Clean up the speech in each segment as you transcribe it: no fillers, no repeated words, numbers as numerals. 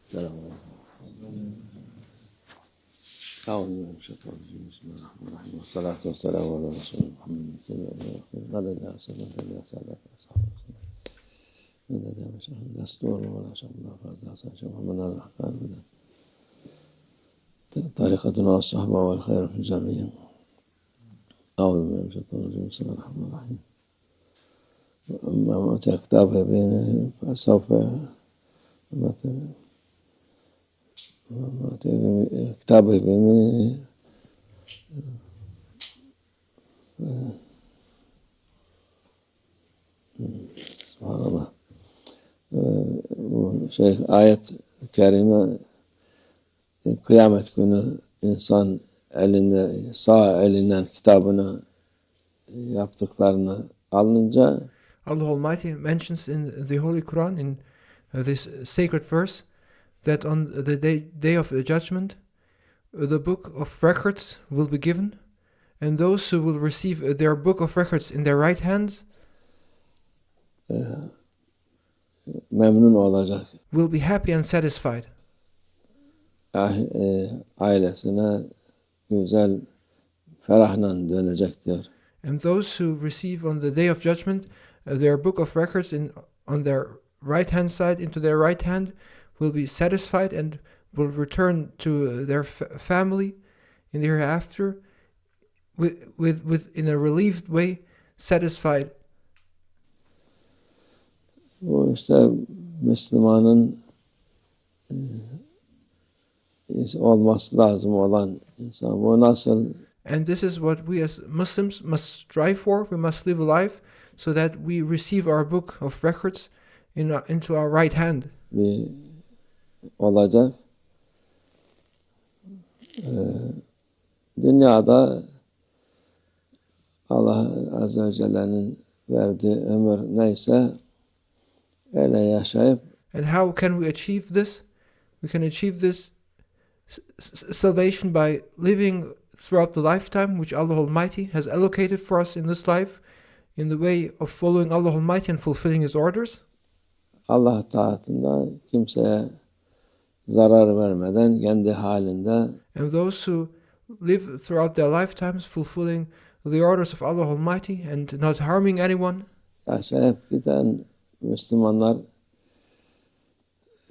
Selamünaleyküm. Euzubillahimineşşeytanirracim. Bismillahirrahmanirrahim. Vessalatu vesselamu ala Resulü Muhammedin sallallahu aleyhi ve sellem. Adil Elsayed Sh.Muhammad al-Rahman. طريقتنا والصحبة والخير في الجميع. أعوذ بالله من الشيطان الرجيم. بسم الله الرحمن الرحيم. أما أوتي كتابه بينه فسوف كتابه بيمينه سبحان الله. Şeyh ayet-i kerime kıyamet günü insan elinde sağ elinden kitabını yaptıklarını alınca Allah Almighty mentions in the Holy Quran in this sacred verse that on the day of the judgment the book of records will be given, and those who will receive their book of records in their right hands memnun olacak. Will be happy and satisfied. Ailesine güzel ferahla dönecektir. And those who receive on the day of judgment their book of records on their right hand side into their right hand will be satisfied and will return to their family in the hereafter with in a relieved way, satisfied. Bu işte Müslümanın olması lazım olan insan. Bu nasıl? And this is what we as Muslims must strive for. We must live a life so that we receive our book of records into our right hand. Bir olacak. Dünyada Allah Azze ve Celle'nin verdiği ömür neyse öyle yaşayıp and how can we achieve this? We can achieve this salvation by living throughout the lifetime which Allah Almighty has allocated for us in this life in the way of following Allah Almighty and fulfilling His orders. Allah taatında kimseye zarar vermeden kendi halinde and those who live throughout their lifetimes fulfilling the orders of Allah Almighty and not harming anyone. Yaşayıp giden Müslümanlar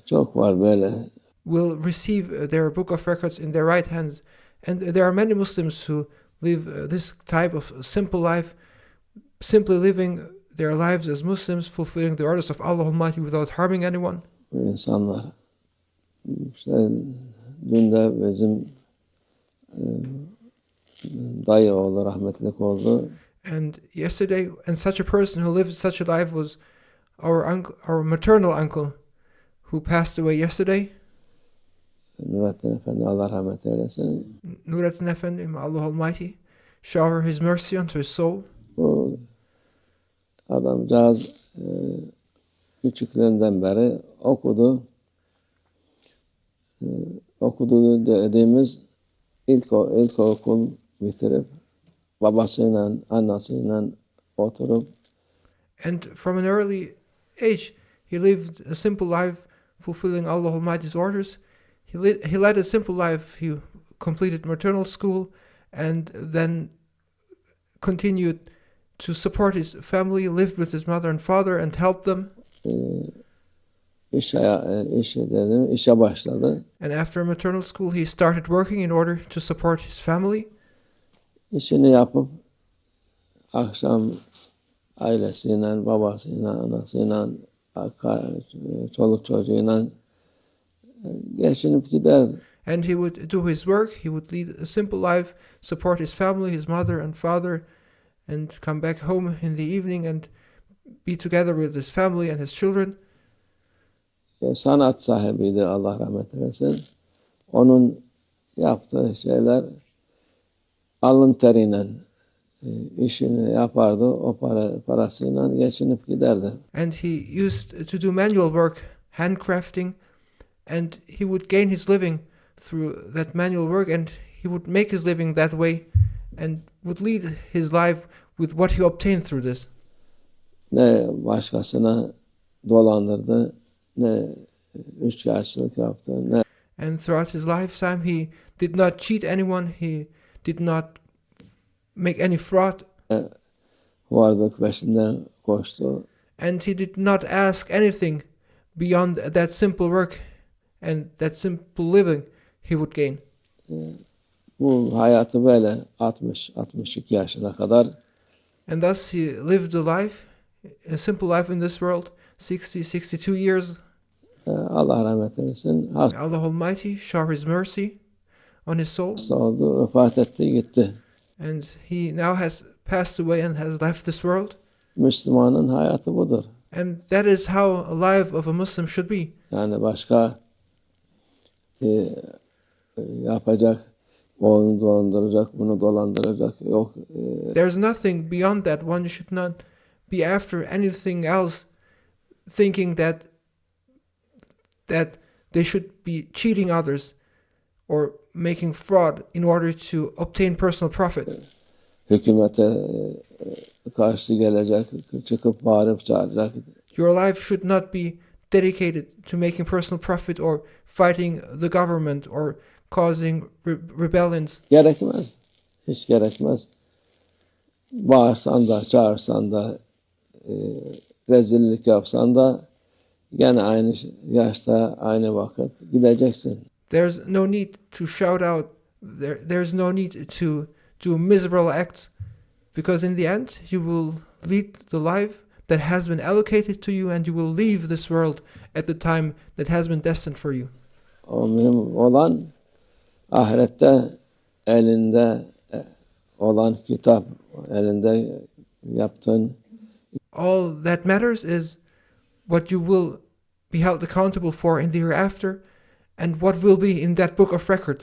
çok var böyle. Will receive their book of records in their right hands, and there are many Muslims who live this type of simple life, simply living their lives as Muslims, fulfilling the orders of Allah Almighty without harming anyone. Bu insanlar işte dün de bizim dayı oğlu rahmetlik oldu. And yesterday, and such a person who lived such a life was our maternal uncle, who passed away yesterday. Nurettin Efendi Allah rahmet eylesin. Nurettin Efendi, may Allah Almighty shower His mercy onto his soul. Bu adamcağız küçüklüğünden beri okudu dediğimiz ilkokul bitirip babasıyla annesiyle oturup and from an early age he lived a simple life fulfilling Allah Almighty's orders. He led a simple life. He completed maternal school and then continued to support his family, lived with his mother and father and helped them. İşe başladı. And after maternal school he started working in order to support his family. İşini yapıp akşam ailesiyle, babasıyla, anasıyla, çoluk çocuğuyla geçinip gider. And he would do his work, he would lead a simple life, support his family, his mother and father, and come back home in the evening and be together with his family and his children. Sanat sahibiydi Allah rahmet eylesin. Onun yaptığı şeyler alın teriyle işini yapardı. O parasıyla geçinip giderdi. And he used to do manual work, handcrafting, and he would gain his living through that manual work, and he would make his living that way and would lead his life with what he obtained through this. Ne başkasına dolandırdı, ne üçkağıtçılık yaptı. Ne And throughout his lifetime, he did not cheat anyone. He did not make any fraud. varlık peşinden koştu. And he did not ask anything beyond that simple work and that simple living he would gain. Bu hayatı böyle 62 yaşına kadar And thus he lived a simple life in this world, 62 years. Allah rahmet eylesin. Allah Almighty shower His mercy on his soul. Hasta oldu, vefat etti, gitti. And he now has passed away and has left this world. Müslümanın hayatı budur. And that is how a life of a Muslim should be. Yani başka yapacak, onu dolandıracak, bunu dolandıracak yok. There's nothing beyond that. One should not be after anything else, thinking that they should be cheating others or making fraud in order to obtain personal profit. Hükümete karşı gelecek, çıkıp bağırıp çağıracak. Your life should not be dedicated to making personal profit or fighting the government or causing rebellions. Gerekmez. Hiç gerekmez. Bağırsan da, çağırsan da, rezillik yapsan da gene aynı yaşta, aynı vakit gideceksin. There's no need to shout out. There's no need to do miserable acts, because in the end you will lead the life that has been allocated to you, and you will leave this world at the time that has been destined for you. O mühim olan ahirette elinde olan kitap, elinde yaptığın. All that matters is what you will be held accountable for in the hereafter, and what will be in that book of record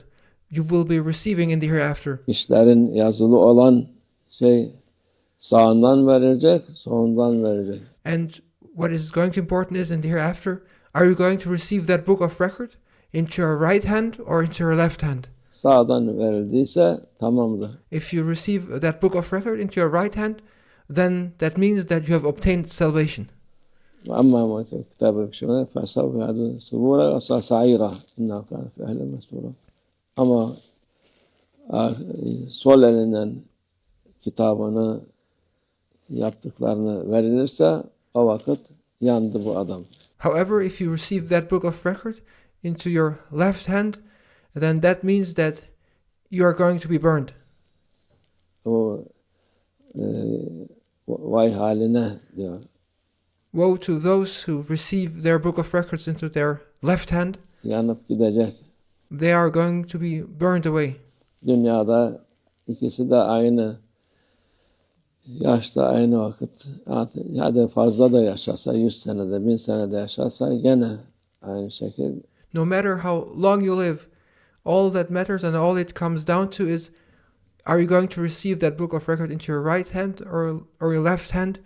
you will be receiving in the hereafter. İşlerin yazılı olan şey sağından verilecek, solundan verilecek. And what is going to be important is in the hereafter, are you going to receive that book of record into your right hand or into your left hand? Sağdan verildiyse tamamdır. If you receive that book of record into your right hand, then that means that you have obtained salvation. أما كتاب بشمال فسوف يعود ثبورا وسيعيرا إنه كان في أهل مسرورا. Ama sol elinden kitabını yaptıklarını verilirse o vakit yandı bu adam. However, if you receive that book of record into your left hand, then that means that you are going to be burned. O vay haline diyor. Woe to those who receive their book of records into their left hand. Yanıp gidecek. They are going to be burned away. Dünyada ikisi de aynı yaşta, aynı vakit. Hadi fazla da yaşasa, 100 senede, 1000 senede yaşasa gene aynı şekilde. No matter how long you live, all that matters and all it comes down to is, are you going to receive that book of record into your right hand or your left hand?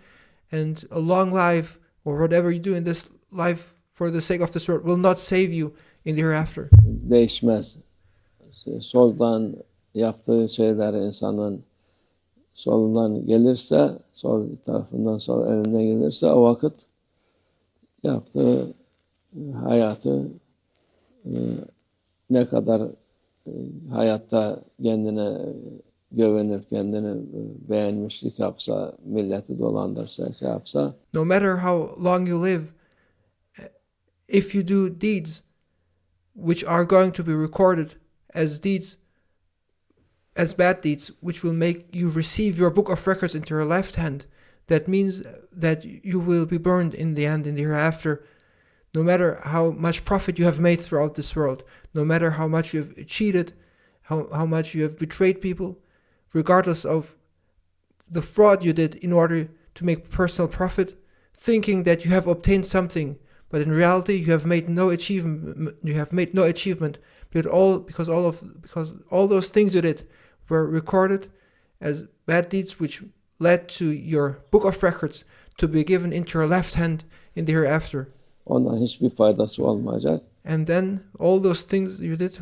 And a long life or whatever you do in this life for the sake of this world will not save you in the hereafter. Değişmez. Soldan yaptığı şeyler insanın solundan gelirse, sol tarafından, sol elinden gelirse o vakit yaptığı hayatı ne kadar hayatta kendine güvenip kendini beğenmişlik yapsa, milleti dolandırsa, şey yapsa. No matter how long you live, if you do deeds which are going to be recorded as deeds, as bad deeds, which will make you receive your book of records into your left hand, that means that you will be burned in the end, in the hereafter. No matter how much profit you have made throughout this world, no matter how much you have cheated, how much you have betrayed people, regardless of the fraud you did in order to make personal profit, thinking that you have obtained something, but in reality you have made no achievement. You have made no achievement, because all those things you did were recorded as bad deeds, which led to your book of records to be given into your left hand in the hereafter. Ondan hiçbir faydası olmayacak. And then all those things you did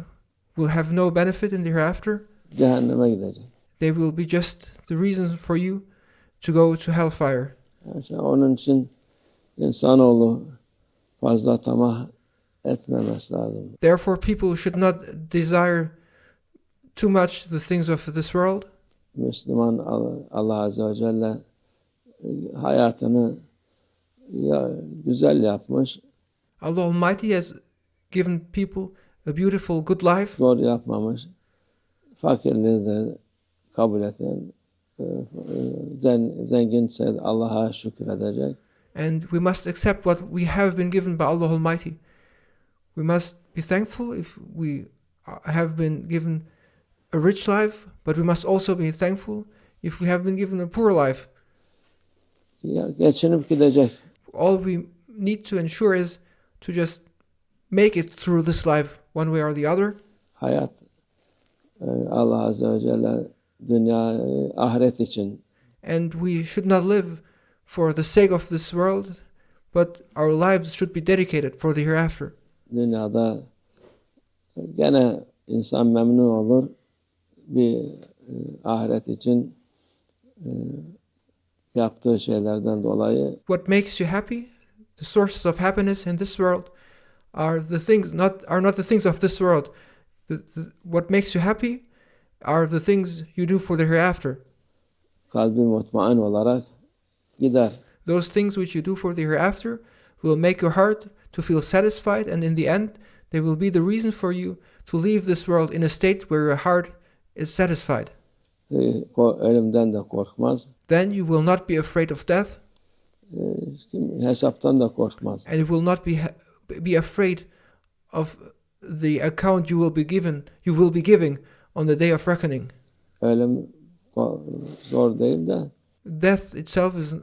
will have no benefit in the hereafter. Cehenneme gidecek. They will be just the reasons for you to go to hellfire. Onun için insanoğlu fazla tamah etmemesi lazım. Therefore, people should not desire too much the things of this world. Müslüman Allah Azze ve Celle hayatını güzel yapmış. Allah Almighty has given people a beautiful, good life. Zor yapmamış. Fakirliği de kabul eden, zenginse Allah'a şükredecek. And we must accept what we have been given by Allah Almighty. We must be thankful if we have been given a rich life, but we must also be thankful if we have been given a poor life. Geçinip gidecek. All we need to ensure is to just make it through this life one way or the other. Hayat Allah Azze ve Celle dünya ahiret için. And we should not live for the sake of this world, but our lives should be dedicated for the hereafter. Dünyada gene insan memnun olur. Bir ahiret için yaptığı şeylerden dolayı. What makes you happy? The sources of happiness in this world are not the things of this world. What makes you happy are the things you do for the hereafter. Kalbi mutmain olarak gider. Those things which you do for the hereafter will make your heart to feel satisfied, and in the end, they will be the reason for you to leave this world in a state where your heart is satisfied. Ölümden de korkmaz. Then you will not be afraid of death. Hesaptan da korkmaz. And you will not be afraid of the account you will be giving on the day of reckoning. Ölüm zor değil de. Death itself is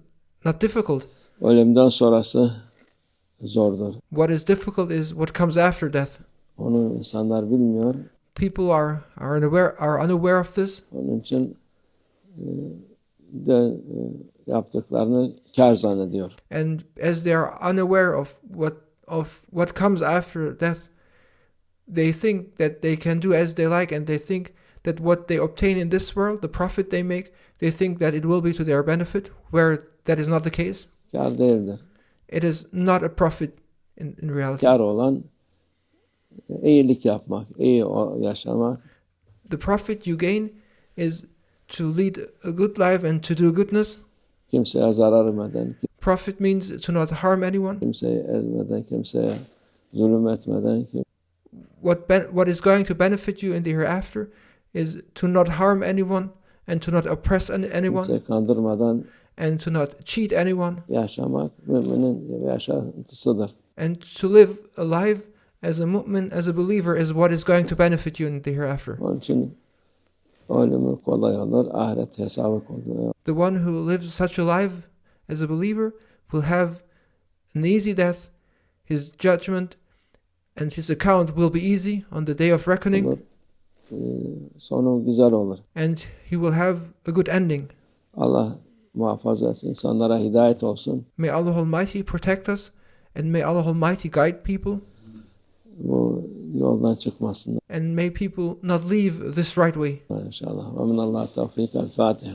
not difficult. Ölümden sonrası zordur. What is difficult is what comes after death. Onu insanlar bilmiyor. People are unaware of this. Onun için de yaptıklarını kâr zannediyor. And as they are unaware of what comes after death, they think that they can do as they like, and they think that what they obtain in this world, the profit they make, they think that it will be to their benefit, where that is not the case. Kâr değildir. It is not a profit in reality. Kâr olan iyilik yapmak, iyi yaşamak. The profit you gain is to lead a good life and to do goodness. Kimseye zarar vermeden. Profit means to not harm anyone. Kimseyi ezmeden, kimseye zulüm etmeden. What is going to benefit you in the hereafter is to not harm anyone and to not oppress anyone. Kimseyi kandırmadan. And to not cheat anyone. Yaşamak müminin yaşantısıdır. And to live a life as a mu'min, as a believer, is what is going to benefit you in the hereafter. Onun için ölümü kolay olur, ahiret hesabı kolay olur. The one who lives such a life as a believer will have an easy death. His judgment and his account will be easy on the day of reckoning. Sonu güzel olur. And he will have a good ending. Allah muhafaza etsin, insanlara hidayet olsun. May Allah Almighty protect us, and may Allah Almighty guide people. Bu yoldan çıkmasınlar. And may people not leave this right way. İnşallah. Ve minallah tevfik. El-Fatih.